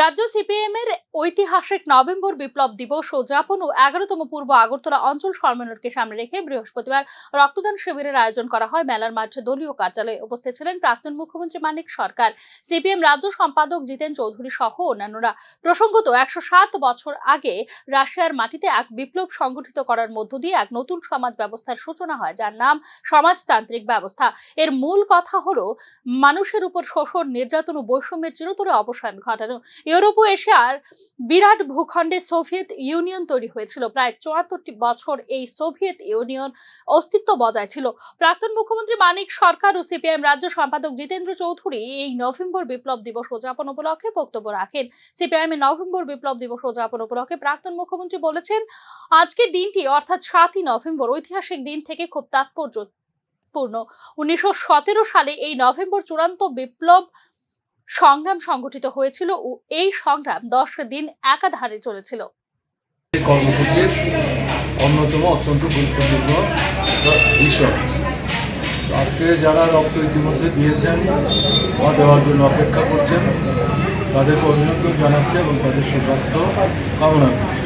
রাজ্য সিপিএম এর ঐতিহাসিক নভেম্বর বিপ্লব দিবস উদযাপন ও 11তম পূর্ব আগরতলা অঞ্চল সম্মেলনকে সামনে রেখে বৃহস্পতিবার রক্তদান শিবিরের আয়োজন করা হয়। মেলার মাঠে দলীয় কার্যালয়ে উপস্থিত ছিলেন প্রাক্তন মুখ্যমন্ত্রী মানিক সরকার, সিপিএম রাজ্য সম্পাদক জিতেন চৌধুরী সহ অন্যান্যরা। প্রসঙ্গত 107 বছর আগে রাশিয়ার মাটিতে এক বিপ্লব সংগঠিত করার মধ্য দিয়ে এক নতুন সমাজ ব্যবস্থার সূচনা হয়, যার নাম সমাজতান্ত্রিক ব্যবস্থা। এর মূল কথা হলো মানুষের উপর শোষণ, নির্যাতন ও বৈষম্যের চিরতরে অবসান ঘটানো। ইউরোপ ও এশিয়ার বিরাট ভূখণ্ডে সোভিয়েত ইউনিয়ন তৈরি হয়েছিল। প্রায় 74টি বছর এই সোভিয়েত ইউনিয়ন অস্তিত্ব বজায় ছিল। প্রাক্তন মুখ্যমন্ত্রী মানিক সরকার ও সিপিএম রাজ্য সম্পাদক জিতেন্দ্র চৌধুরী এই নভেম্বর বিপ্লব দিবস উদযাপন উপলক্ষে বক্তব্য রাখেন। সিপিআইএম এর নভেম্বর বিপ্লব দিবস উদযাপন উপলক্ষে প্রাক্তন মুখ্যমন্ত্রী বলেছেন, আজকের দিনটি অর্থাৎ 7ই নভেম্বর ঐতিহাসিক দিন থেকে খুব তাৎপর্যপূর্ণ। 1917 সালে এই নভেম্বর চূড়ান্ত বিপ্লব সংগ্রাম সংগঠিত হয়েছিল ও এই সংগ্রাম 10 দিন একাধারে চলেছিল। এই কর্মসূচির অন্যতম অত্যন্ত গুরুত্বপূর্ণ বিষয়। আজকে যারা রক্ত ইতিমধ্যে দিয়েছেন বা দেওয়ার জন্য অপেক্ষা করছেন, তাদেরকে অভিনন্দন জানাচ্ছে এবং তাদের সুস্বাস্থ্য কামনা করছে।